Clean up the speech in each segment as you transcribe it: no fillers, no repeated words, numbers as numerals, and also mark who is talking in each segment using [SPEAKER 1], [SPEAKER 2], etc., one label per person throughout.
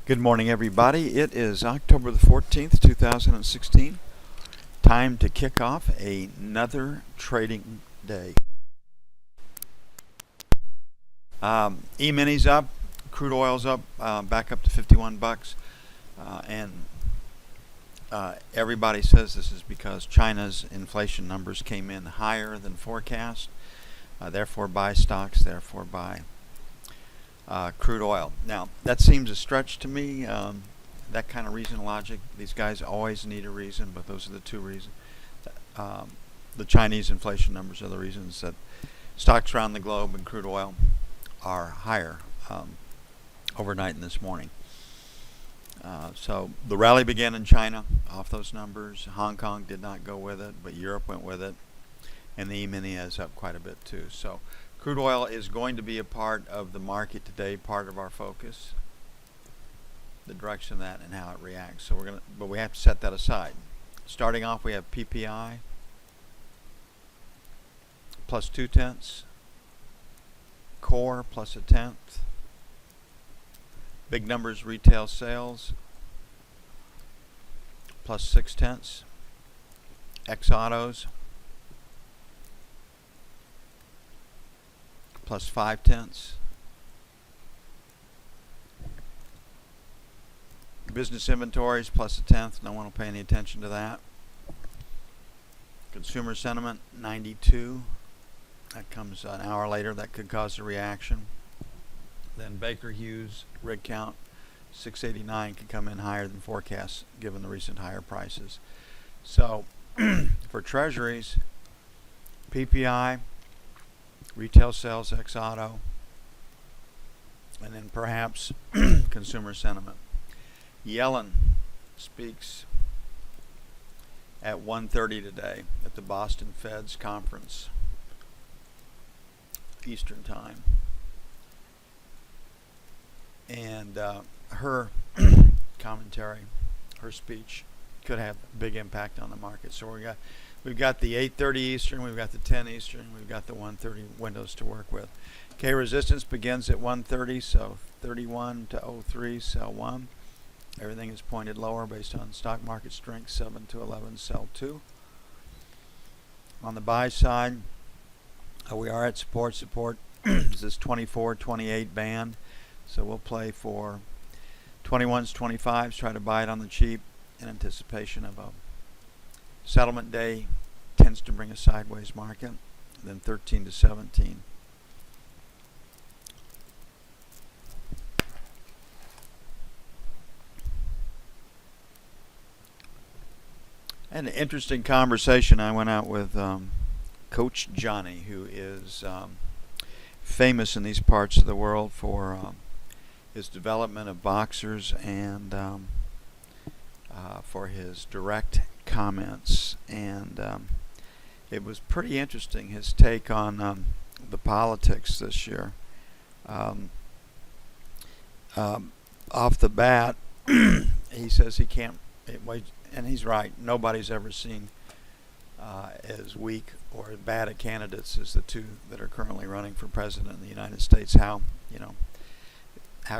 [SPEAKER 1] Good morning, everybody. It is October the 14th, 2016. Time to kick off another trading day. E-minis up, crude oil's up, back up to 51 bucks. And everybody says this is because China's inflation numbers came in higher than forecast. Therefore buy stocks, therefore buy crude oil. Now, that seems a stretch to me. That kind of reason logic, these guys always need a reason, but those are the two reasons. The Chinese inflation numbers are the reasons that stocks around the globe and crude oil are higher overnight and this morning. So the rally began in China off those numbers. Hong Kong did not go with it, but Europe went with it. And the E-mini is up quite a bit too. So crude oil is going to be a part of the market today, part of our focus, the direction of that and how it reacts. So but we have to set that aside. Starting off, we have PPI plus 0.2, core plus 0.1, big numbers retail sales plus 0.6, X autos plus 0.5, business inventories plus 0.1. No one will pay any attention to that. Consumer sentiment 92. That comes an hour later. That could cause a reaction. Then Baker Hughes rig count 689 could come in higher than forecast given the recent higher prices. So for treasuries, PPI, retail sales, X auto, and then perhaps consumer sentiment. Yellen speaks at 1:30 today at the Boston Fed's conference, Eastern Time. And her commentary, her speech could have a big impact on the market. So we've got the 8:30 Eastern, we've got the 10 Eastern, we've got the 1:30 windows to work with. Okay, resistance begins at 1:30, so 31 to 03, sell 1. Everything is pointed lower based on stock market strength, 7 to 11, sell 2. On the buy side, we are at support. Support is this 24-28 band, so we'll play for 21s, 25s, try to buy it on the cheap in anticipation of a settlement day. Tends to bring a sideways market. Then 13 to 17. And an interesting conversation. I went out with Coach Johnny, who is famous in these parts of the world for his development of boxers and for his direct comments. And it was pretty interesting, his take on the politics this year. Off the bat, he says he can't, and he's right, nobody's ever seen as weak or as bad at candidates as the two that are currently running for president in the United States. How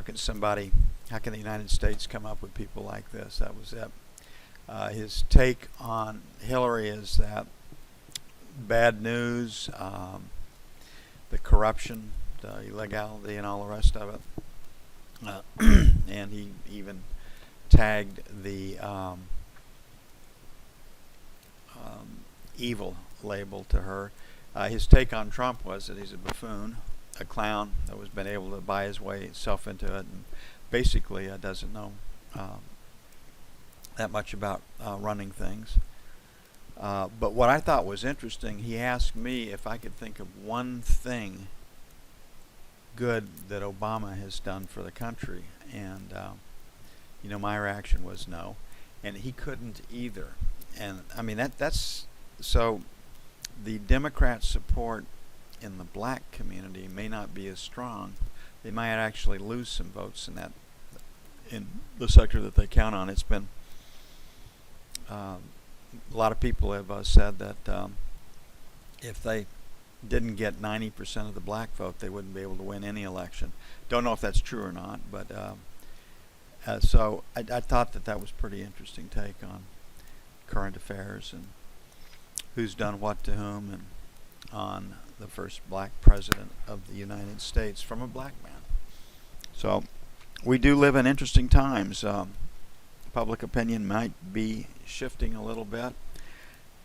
[SPEAKER 1] can the United States come up with people like this? That was it. His take on Hillary is that bad news, the corruption, the illegality, and all the rest of it. And he even tagged the evil label to her. His take on Trump was that he's a buffoon, a clown that was been able to buy his way self into it, and basically doesn't know that much about running things. But what I thought was interesting, he asked me if I could think of one thing good that Obama has done for the country, and my reaction was no, and he couldn't either. And I mean that's so the Democrat support in the black community may not be as strong. They might actually lose some votes in the sector that they count on. It's been a lot of people have said that if they didn't get 90% of the black vote, they wouldn't be able to win any election. Don't know if that's true or not, but So I thought that was pretty interesting take on current affairs and who's done what to whom, and on the first black president of the United States from a black man. So we do live in interesting times. Public opinion might be shifting a little bit,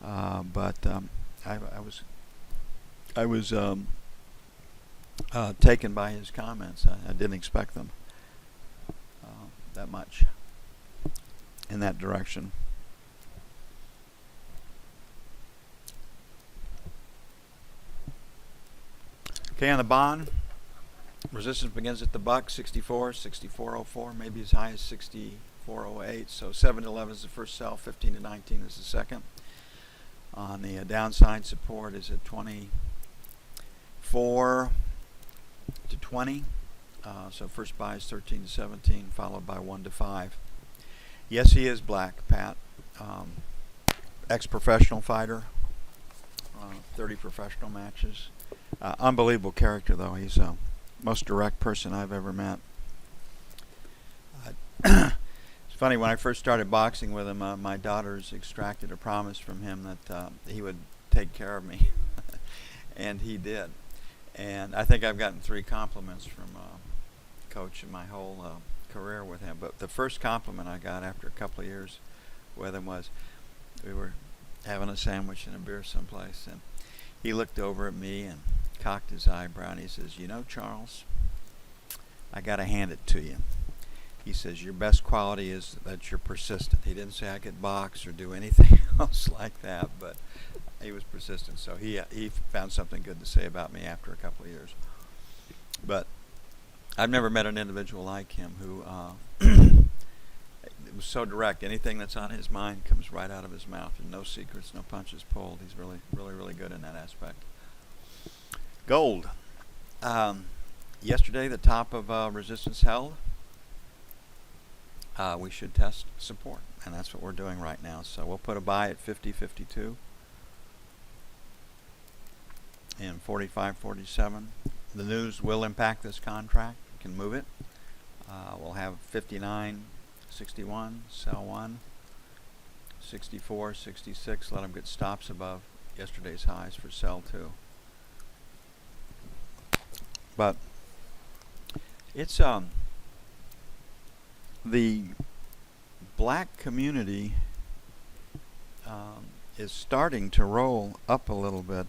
[SPEAKER 1] but I was taken by his comments. I didn't expect them that much in that direction. Okay, on the bond, resistance begins at the buck, 64, 64.04, maybe as high as 64.08. So 7 to 11 is the first sell, 15 to 19 is the second. On the downside, support is at 24 to 20. So first buy is 13 to 17, followed by 1 to 5. Yes, he is black, Pat. Ex-professional fighter, 30 professional matches. Unbelievable character, though. He's the most direct person I've ever met. It's funny, when I first started boxing with him, my daughters extracted a promise from him that he would take care of me. And he did. And I think I've gotten 3 compliments from Coach in my whole career with him. But the first compliment I got after a couple of years with him was, we were having a sandwich and a beer someplace, and he looked over at me and cocked his eyebrow, and he says, "You know, Charles, I got to hand it to you." He says, "Your best quality is that you're persistent." He didn't say I could box or do anything else like that, but he was persistent. So he found something good to say about me after a couple of years. But I've never met an individual like him who it was so direct. Anything that's on his mind comes right out of his mouth, and no secrets, no punches pulled. He's really, really, really good in that aspect. Gold. Yesterday, the top of resistance held. We should test support, and that's what we're doing right now. So we'll put a buy at 50.52 and 45.47. The news will impact this contract. You can move it. We'll have 59.61, sell 1, 64.66. Let them get stops above yesterday's highs for sell 2. But it's the black community is starting to roll up a little bit.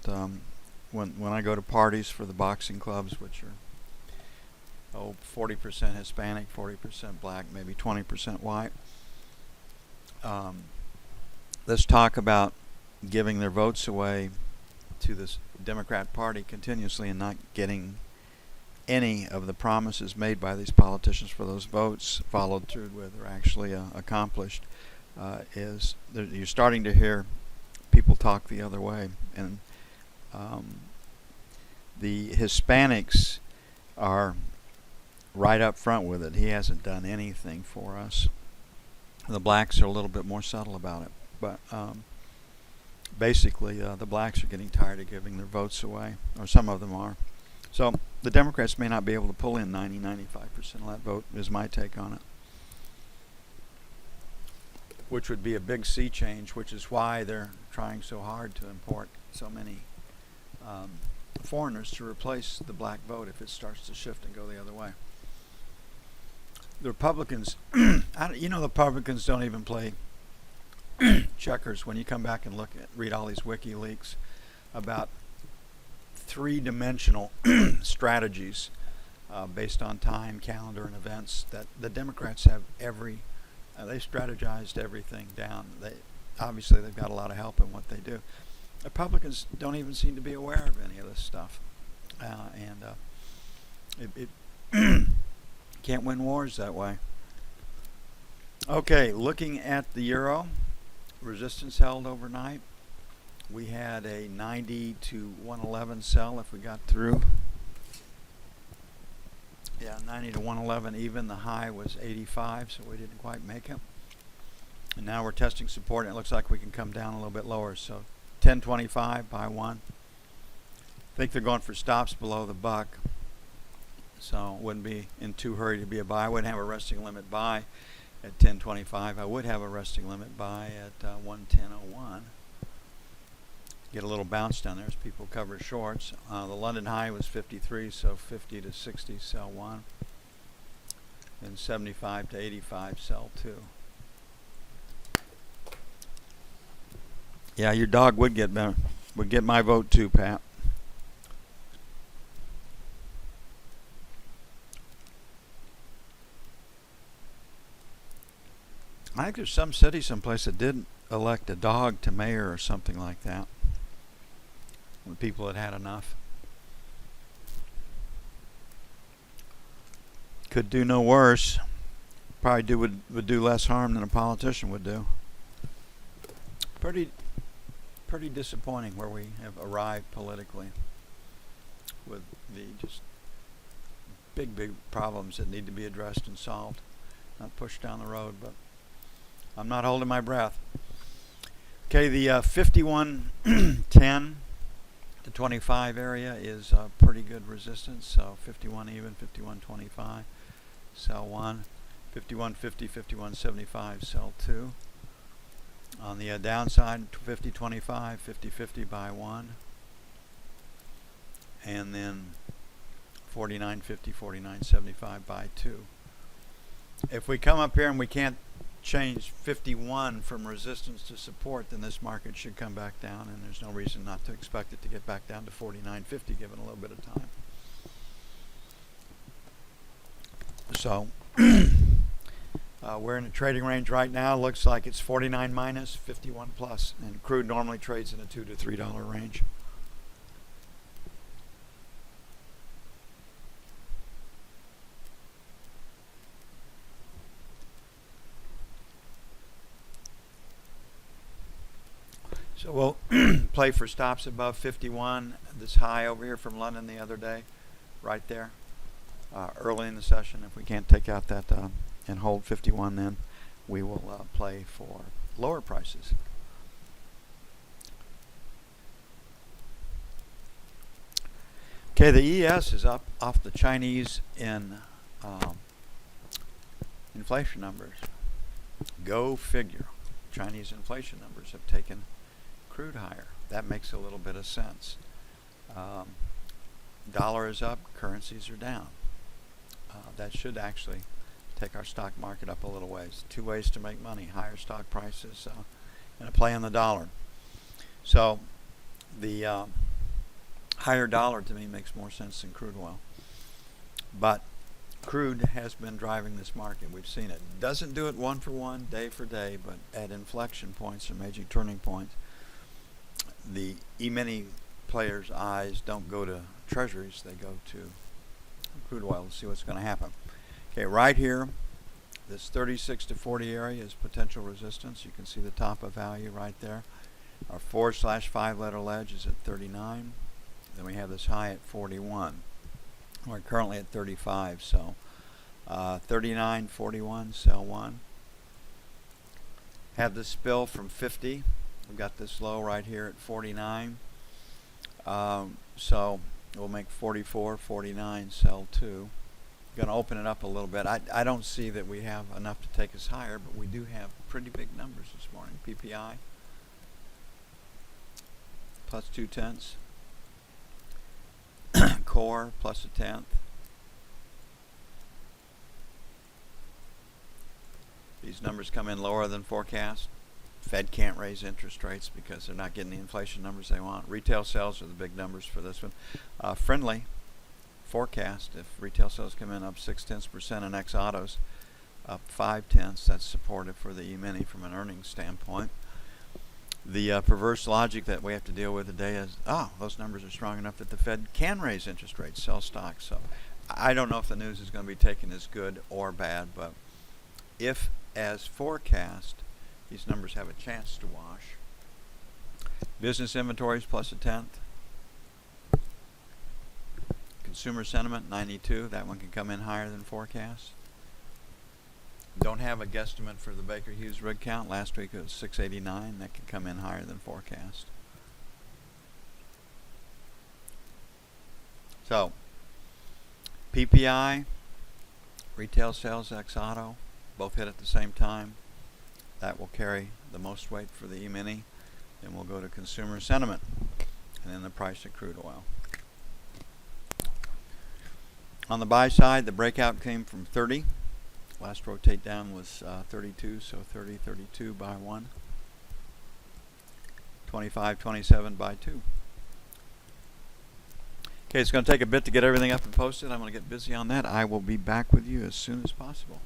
[SPEAKER 1] When I go to parties for the boxing clubs, which are 40% Hispanic, 40% black, maybe 20% white, let's talk about giving their votes away to this Democrat Party continuously and not getting any of the promises made by these politicians for those votes followed through with or actually accomplished. You're starting to hear people talk the other way, and the Hispanics are right up front with it. He hasn't done anything for us. The blacks are a little bit more subtle about it, but basically the blacks are getting tired of giving their votes away, or some of them are. So the Democrats may not be able to pull in 90-95% of that vote, is my take on it, which would be a big sea change, which is why they're trying so hard to import so many foreigners to replace the black vote if it starts to shift and go the other way. The Republicans, the Republicans don't even play checkers. When you come back and read all these WikiLeaks about 3-dimensional strategies based on time, calendar, and events, that the Democrats have they strategized everything down. Obviously they've got a lot of help in what they do. Republicans don't even seem to be aware of any of this stuff, and it can't win wars that way. Okay, looking at the euro, resistance held overnight. We had a 90 to 111 sell if we got through. Yeah, 90 to 111 even. The high was 85, so we didn't quite make it. And now we're testing support, and it looks like we can come down a little bit lower. So 10.25, buy 1. I think they're going for stops below the buck. so wouldn't be in too hurry to be a buy. I wouldn't have a resting limit buy at 1025. I would have a resting limit buy at 110.01. Get a little bounce down there as people cover shorts. The London high was 53, so 50 to 60 sell 1. Then 75 to 85 sell 2. Yeah, your dog would get better. Would get my vote too, Pat. I think there's some city someplace that did elect a dog to mayor or something like that, when people had had enough. Could do no worse. Probably would do less harm than a politician would do. Pretty disappointing where we have arrived politically, with the just big problems that need to be addressed and solved, not pushed down the road. But I'm not holding my breath. Okay, the 51.10 to 25 area is pretty good resistance. So 51 even, 51.25, sell 1. 51.50, 51.75, sell 2. On the downside, 50.25, 50.50, buy 1. And then 49.50, 49.75, buy 2. If we come up here and we can't change 51 from resistance to support, then this market should come back down, and there's no reason not to expect it to get back down to 49.50 given a little bit of time. So we're in a trading range right now. Looks like it's 49 minus, 51 plus, and crude normally trades in a $2 to $3 range. So we'll play for stops above 51. This high over here from London the other day, right there, early in the session. If we can't take out that and hold 51, then we will play for lower prices. Okay, the ES is up off the Chinese in inflation numbers. Go figure. Chinese inflation numbers have taken crude higher. That makes a little bit of sense. Dollar is up, currencies are down. That should actually take our stock market up a little ways. Two ways to make money: higher stock prices and a play on the dollar. So the higher dollar to me makes more sense than crude oil. But crude has been driving this market. We've seen it. Doesn't do it one for one, day for day, but at inflection points or major turning points, the E-mini players' eyes don't go to treasuries, they go to crude oil to see what's going to happen. Okay, right here, this 36 to 40 area is potential resistance. You can see the top of value right there. Our 4/5 letter ledge is at 39. Then we have this high at 41. We're currently at 35, so 39, 41, sell 1. Have this spill from 50. We've got this low right here at 49. So we'll make 44, 49, sell 2. Going to open it up a little bit. I don't see that we have enough to take us higher, but we do have pretty big numbers this morning. PPI plus 0.2. Core plus 0.1. These numbers come in lower than forecast. Fed can't raise interest rates because they're not getting the inflation numbers they want. Retail sales are the big numbers for this one. Friendly forecast. If retail sales come in up 0.6% and X autos up 0.5, that's supportive for the E-mini from an earnings standpoint. The perverse logic that we have to deal with today is, those numbers are strong enough that the Fed can raise interest rates, sell stocks. So I don't know if the news is going to be taken as good or bad, but if, as forecast, these numbers have a chance to wash. Business inventories plus 0.1. Consumer sentiment 92. That one can come in higher than forecast. Don't have a guesstimate for the Baker Hughes rig count. Last week it was 689. That can come in higher than forecast. So PPI, retail sales ex auto, both hit at the same time. That will carry the most weight for the E-mini. Then we'll go to consumer sentiment, and then the price of crude oil. On the buy side, the breakout came from 30. Last rotate down was 32, so 30, 32 by 1. 25, 27 by 2. Okay, it's going to take a bit to get everything up and posted. I'm going to get busy on that. I will be back with you as soon as possible.